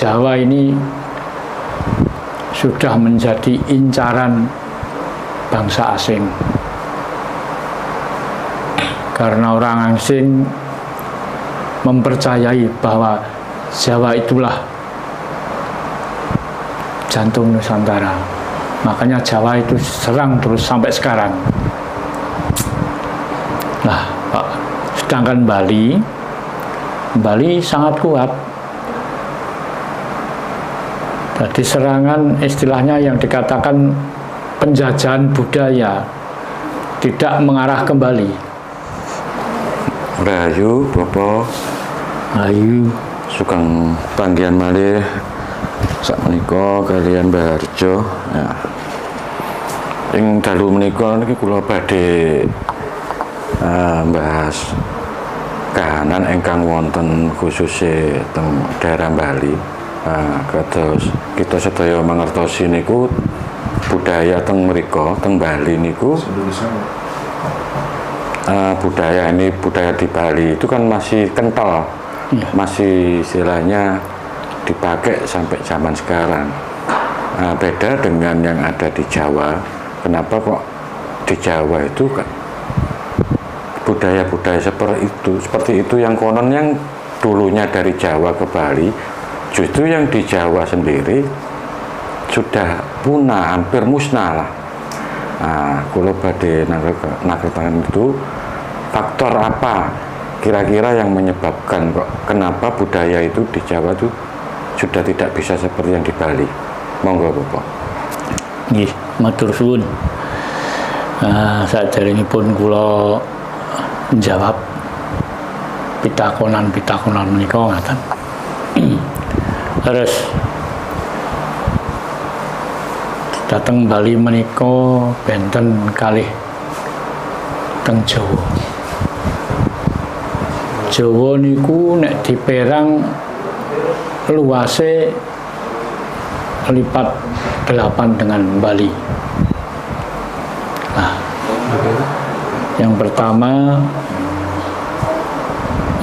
Jawa ini sudah menjadi incaran bangsa asing. Karena orang asing mempercayai bahwa Jawa itulah jantung Nusantara. Makanya Jawa itu serang terus sampai sekarang. Nah, sedangkan Bali sangat kuat. Jadi serangan istilahnya yang dikatakan penjajahan budaya tidak mengarah kembali. Rahayu, Bapak. Ayu. Sugeng panggihan malih sakmenika kalian Mbah Harjo. Ya. Ing dalu menika niki kula badhe bahas kahanan ingkang wonten khususé teng daerah Bali. Kados kita sedaya mangertosi niku budaya teng mriko teng Bali niku budaya di Bali itu kan masih kental, masih istilahnya dipakai sampai zaman sekarang. Beda dengan yang ada di Jawa. Kenapa kok di Jawa itu budaya-budaya seperti itu yang konon yang dulunya dari Jawa ke Bali, justru yang di Jawa sendiri sudah punah, hampir musnah lah. Kalau badhe nakretaken itu faktor apa kira-kira yang menyebabkan kok kenapa budaya itu di Jawa itu sudah tidak bisa seperti yang di Bali? Monggo Bapak. Nggih, matur suwun. Saderengipun kula menjawab pitakonan menika ngaten. Terus dateng Bali menika benten kalih teng Jawa. Jawa niku nek diperang luase lipat 8 dengan Bali. Nah, yang pertama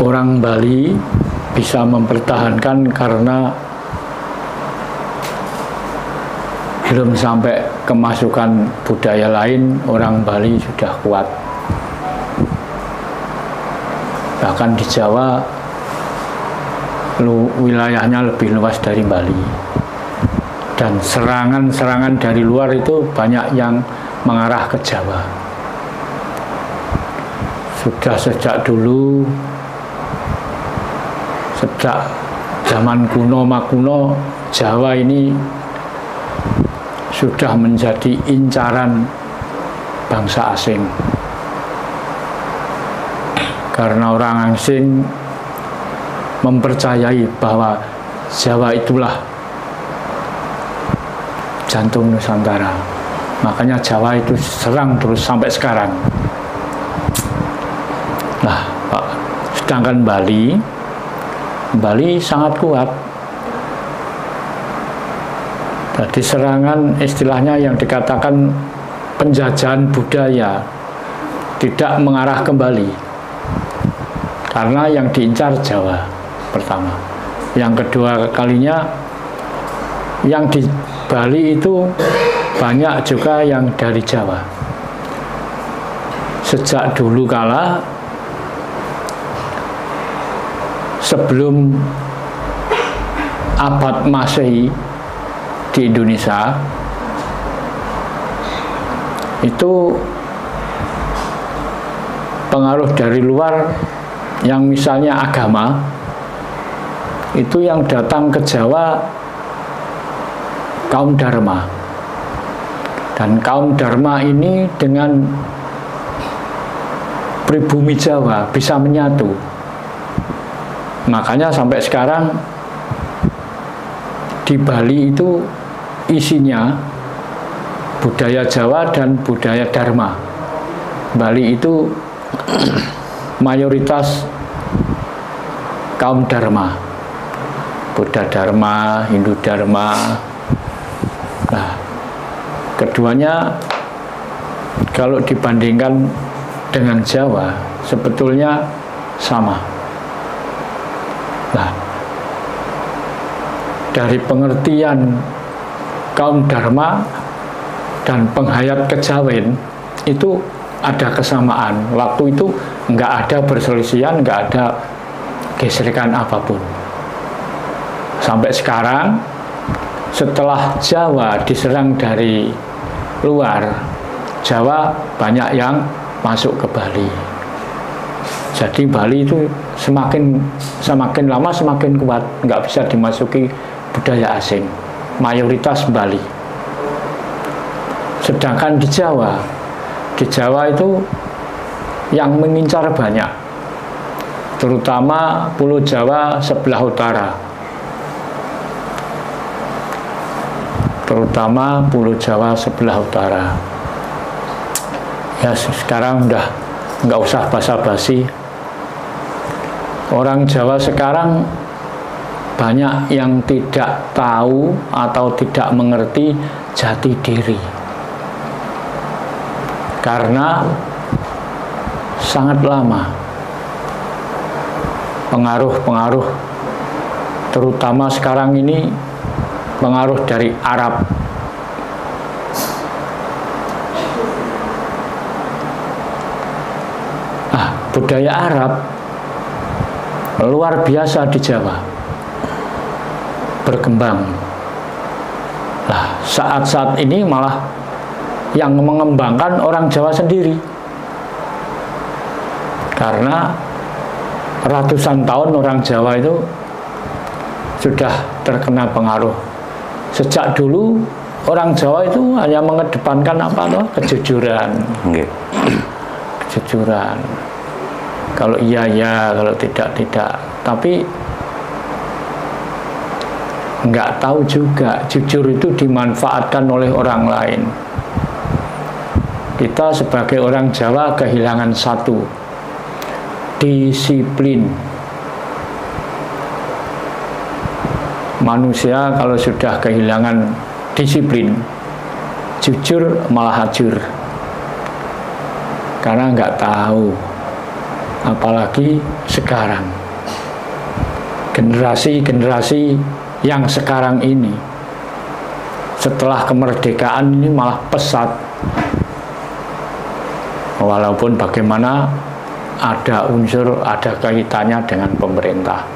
orang Bali bisa mempertahankan karena belum sampai kemasukan budaya lain, orang Bali sudah kuat. Bahkan di Jawa wilayahnya lebih luas dari Bali. Dan serangan-serangan dari luar itu banyak yang mengarah ke Jawa. Sudah sejak dulu, sejak zaman kuno makuno, Jawa ini sudah menjadi incaran bangsa asing. Karena orang asing mempercayai bahwa Jawa itulah jantung Nusantara. Makanya Jawa itu serang terus sampai sekarang. Nah, sedangkan Bali sangat kuat. Jadi serangan istilahnya yang dikatakan penjajahan budaya tidak mengarah kembali. Karena yang diincar Jawa pertama. Yang kedua kalinya yang di Bali itu banyak juga yang dari Jawa. Sejak dulu kala sebelum abad Masehi di Indonesia itu pengaruh dari luar yang misalnya agama itu yang datang ke Jawa kaum Dharma, dan kaum Dharma ini dengan pribumi Jawa bisa menyatu. Makanya sampai sekarang di Bali itu isinya budaya Jawa dan budaya Dharma. Bali itu mayoritas kaum Dharma, Buddha Dharma, Hindu Dharma. Nah, keduanya kalau dibandingkan dengan Jawa sebetulnya sama. Nah, dari pengertian kaum Dharma dan penghayat kejawen itu ada kesamaan. Waktu itu nggak ada perselisihan, nggak ada gesekan apapun. Sampai sekarang, setelah Jawa diserang dari luar, Jawa banyak yang masuk ke Bali. Jadi Bali itu semakin lama semakin kuat, nggak bisa dimasuki budaya asing. Mayoritas Bali. Sedangkan di Jawa itu yang mengincar banyak, terutama Pulau Jawa sebelah utara. Terutama Pulau Jawa sebelah utara. Ya sekarang udah nggak usah basa-basi. Orang Jawa sekarang banyak yang tidak tahu atau tidak mengerti jati diri. Karena sangat lama pengaruh-pengaruh, terutama sekarang ini pengaruh dari Arab. Budaya Arab luar biasa di Jawa, berkembang. Nah, saat-saat ini malah yang mengembangkan orang Jawa sendiri, karena ratusan tahun orang Jawa itu sudah terkena pengaruh. Sejak dulu orang Jawa itu hanya mengedepankan kejujuran. Kejujuran. Kalau iya ya, kalau tidak tidak. Tapi nggak tahu juga jujur itu dimanfaatkan oleh orang lain. Kita sebagai orang Jawa kehilangan satu, disiplin. Manusia kalau sudah kehilangan disiplin, jujur malah hajur. Karena nggak tahu. Apalagi sekarang generasi-generasi yang sekarang ini setelah kemerdekaan ini malah pesat, walaupun bagaimana ada unsur, ada kaitannya dengan pemerintah.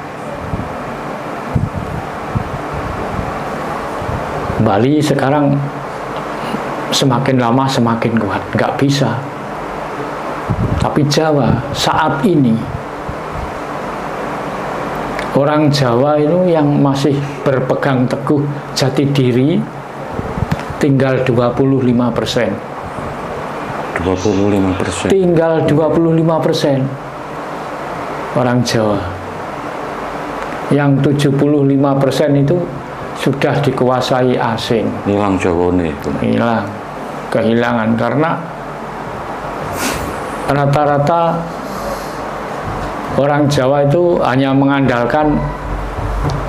Bali sekarang semakin lama semakin kuat, nggak bisa. Tapi Jawa saat ini, orang Jawa itu yang masih berpegang teguh jati diri tinggal 25%. 25%. Tinggal 25% orang Jawa. Yang 75% itu sudah dikuasai asing. Hilang Jawa nih. Hilang, kehilangan karena rata-rata orang Jawa itu hanya mengandalkan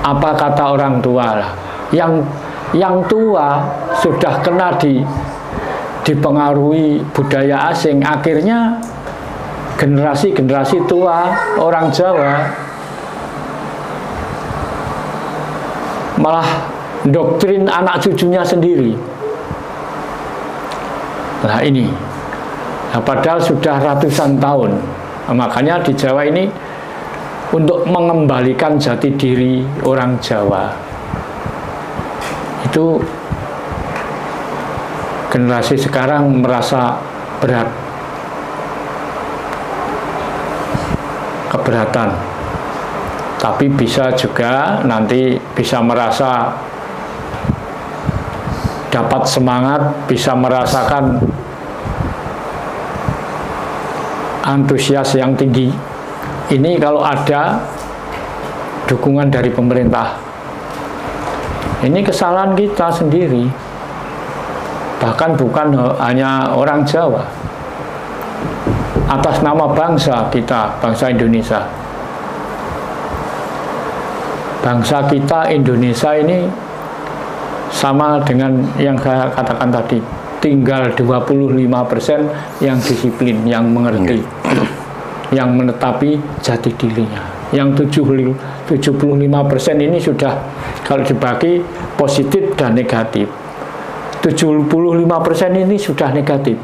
apa kata orang tua lah. Yang tua sudah kena dipengaruhi budaya asing, akhirnya generasi-generasi tua orang Jawa malah doktrin anak cucunya sendiri. Nah ini, nah, padahal sudah ratusan tahun. Makanya di Jawa ini untuk mengembalikan jati diri orang Jawa itu generasi sekarang merasa berat, keberatan, tapi bisa juga nanti bisa merasa dapat semangat, bisa merasakan antusias yang tinggi. Ini kalau ada dukungan dari pemerintah. Ini kesalahan kita sendiri. Bahkan bukan hanya orang Jawa. Atas nama bangsa kita, bangsa Indonesia. Bangsa kita Indonesia ini sama dengan yang saya katakan tadi. Tinggal 25% yang disiplin, yang mengerti, yang menetapi jati dirinya. Yang 75% ini sudah kalau dibagi positif dan negatif. 75% ini sudah negatif.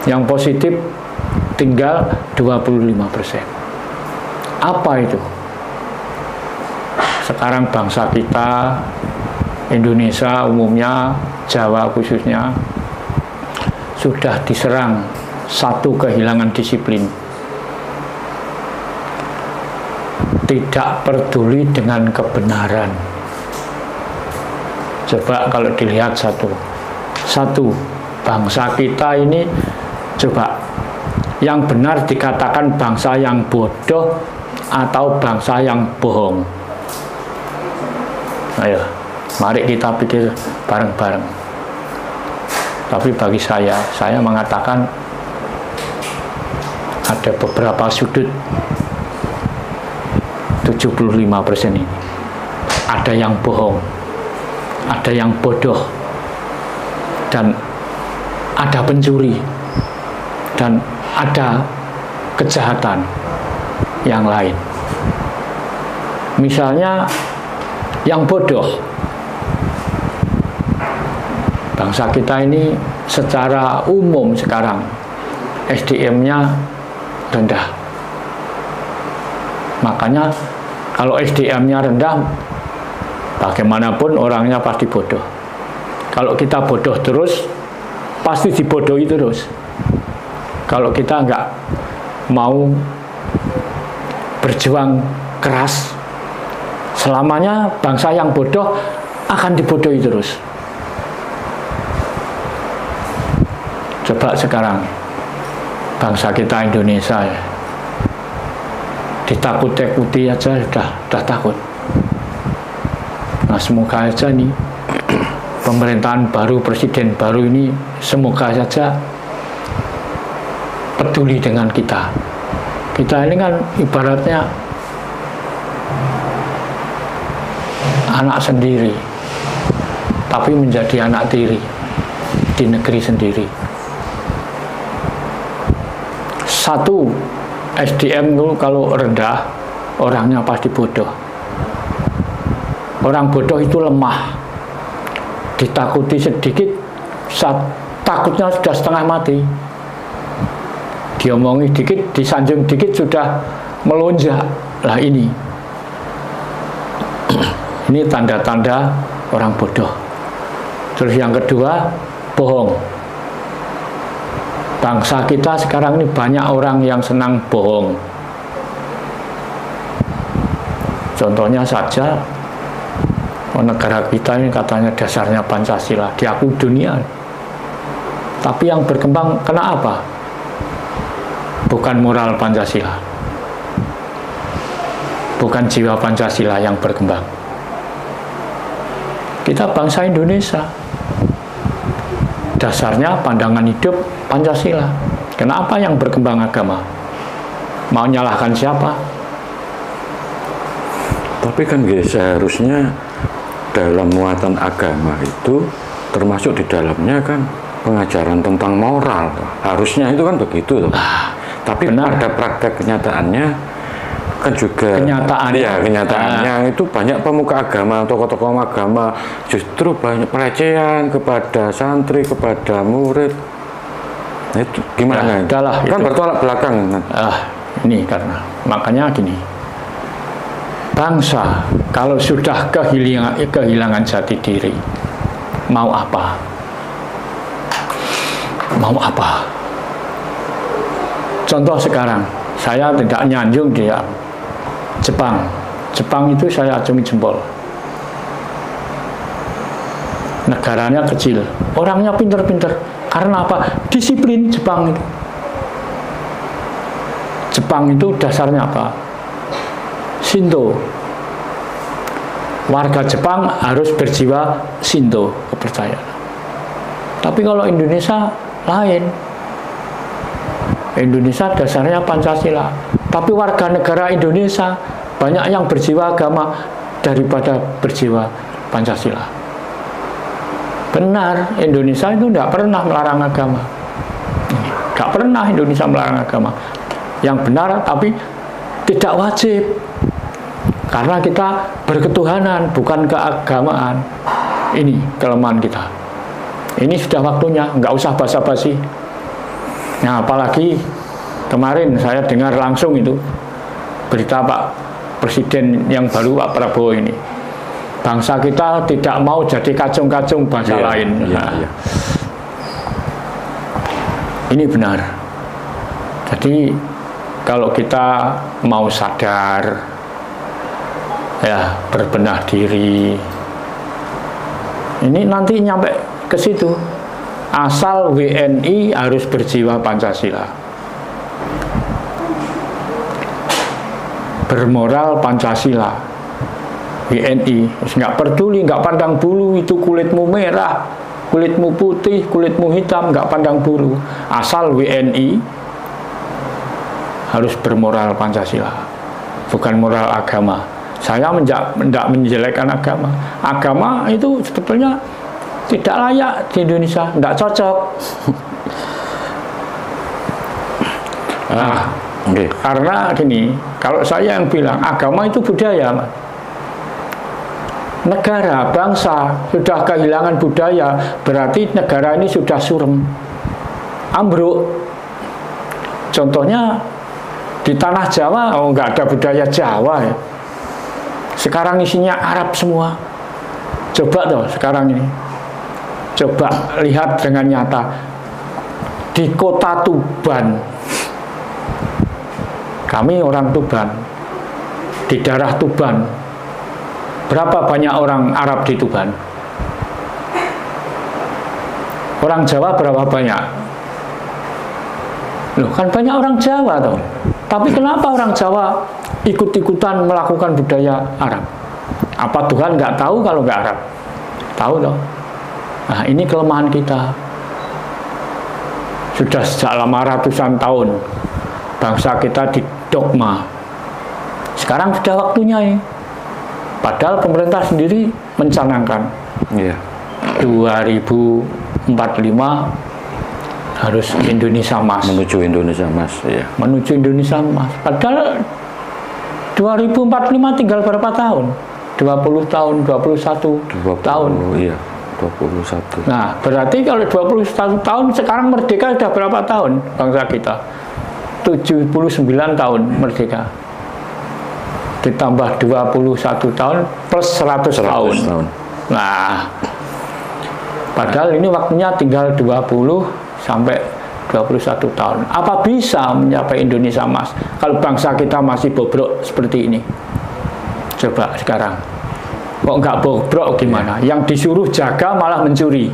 Yang positif tinggal 25%. Apa itu? Sekarang bangsa kita, Indonesia umumnya, Jawa khususnya, sudah diserang satu kehilangan disiplin. Tidak peduli dengan kebenaran. Coba kalau dilihat satu bangsa kita ini, coba yang benar dikatakan bangsa yang bodoh atau bangsa yang bohong. Ayo, mari kita pikir bareng-bareng. Tapi bagi saya mengatakan ada beberapa sudut 75% ini. Ada yang bohong, ada yang bodoh, dan ada pencuri, dan ada kejahatan yang lain. Misalnya yang bodoh, bangsa kita ini secara umum sekarang SDM-nya rendah. Makanya kalau SDM-nya rendah, bagaimanapun orangnya pasti bodoh. Kalau kita bodoh terus, pasti dibodohi terus. Kalau kita nggak mau berjuang keras, selamanya bangsa yang bodoh akan dibodohi terus. Coba sekarang bangsa kita Indonesia ya, ditakut-takuti aja sudah takut. Nah, semoga aja nih pemerintahan baru, presiden baru ini semoga saja peduli dengan kita. Kita ini kan ibaratnya anak sendiri, tapi menjadi anak tiri di negeri sendiri. Satu, SDM itu kalau rendah, orangnya pasti bodoh. Orang bodoh itu lemah. Ditakuti sedikit, takutnya sudah setengah mati. Diomongi dikit, disanjung dikit, sudah melonjak. Lah ini tanda-tanda orang bodoh. Terus yang kedua, bohong. Bangsa kita sekarang ini banyak orang yang senang bohong. Contohnya saja, negara kita ini katanya dasarnya Pancasila, diakui dunia. Tapi yang berkembang kena apa? Bukan moral Pancasila, bukan jiwa Pancasila yang berkembang. Kita bangsa Indonesia, dasarnya pandangan hidup Pancasila. Kenapa yang berkembang agama? Mau nyalahkan siapa? Tapi kan seharusnya dalam muatan agama itu termasuk di dalamnya kan pengajaran tentang moral. Harusnya itu kan begitu tuh. Tapi benar. Pada praktek kenyataannya kan juga kenyataannya itu banyak pemuka agama, tokoh-tokoh agama justru banyak pelecehan kepada santri, kepada murid. Itu gimana? Kan bertolak belakang. Ini karena makanya gini, bangsa kalau sudah kehilangan jati diri, mau apa? Mau apa? Contoh sekarang, saya tidak nyanjung dia Jepang itu saya acungi jempol. Negaranya kecil, orangnya pinter-pinter. Karena apa? Disiplin Jepang itu. Jepang itu dasarnya apa? Shinto. Warga Jepang harus berjiwa Shinto, kepercayaan. Tapi kalau Indonesia lain. Indonesia dasarnya Pancasila. Tapi warga negara Indonesia banyak yang berjiwa agama daripada berjiwa Pancasila. Benar, Indonesia itu tidak pernah melarang agama. Tidak pernah Indonesia melarang agama. Yang benar, tapi Tidak wajib. Karena kita berketuhanan, bukan keagamaan. Ini kelemahan kita. Ini sudah waktunya, nggak usah basa-basi. Nah, apalagi kemarin saya dengar langsung itu berita Pak Presiden yang baru, Pak Prabowo ini. Bangsa kita tidak mau jadi kacung-kacung bangsa lain. Ini benar. Jadi kalau kita mau sadar, ya berbenah diri, ini nanti nyampe ke situ. Asal WNI harus berjiwa Pancasila, bermoral Pancasila. WNI nggak peduli, nggak pandang bulu itu kulitmu merah, kulitmu putih, kulitmu hitam, nggak pandang bulu. Asal WNI harus bermoral Pancasila, bukan moral agama. Saya tidak menjelekkan agama. Agama itu sebetulnya tidak layak di Indonesia, tidak cocok. Karena gini, kalau saya yang bilang agama itu budaya, Mas. Negara, bangsa sudah kehilangan budaya, berarti negara ini sudah surem, ambruk. Contohnya di tanah Jawa, nggak ada budaya Jawa ya. Sekarang isinya Arab semua. Coba toh sekarang ini, coba lihat dengan nyata di kota Tuban. Kami orang Tuban, di daerah Tuban. Berapa banyak orang Arab di Tuban? Orang Jawa berapa banyak? Loh, kan banyak orang Jawa toh. Tapi kenapa orang Jawa ikut-ikutan melakukan budaya Arab? Apa Tuhan nggak tahu kalau nggak Arab? Tahu toh. Nah, ini kelemahan kita. Sudah sejak lama ratusan tahun bangsa kita didogma. Sekarang sudah waktunya ini. Padahal pemerintah sendiri mencanangkan 2045 harus Indonesia Emas. Menuju Indonesia Emas, ya. Menuju Indonesia Emas. Padahal 2045 tinggal berapa tahun? 20 tahun, 21 tahun. Iya, 21. Nah, berarti kalau 21 tahun sekarang merdeka sudah berapa tahun bangsa kita? 79 tahun merdeka. Ditambah 21 tahun plus 100 tahun. Nah, padahal ini waktunya tinggal 20 sampai 21 tahun. Apa bisa mencapai Indonesia Emas kalau bangsa kita masih bobrok seperti ini? Coba sekarang. Kok nggak bobrok gimana? Yang disuruh jaga malah mencuri.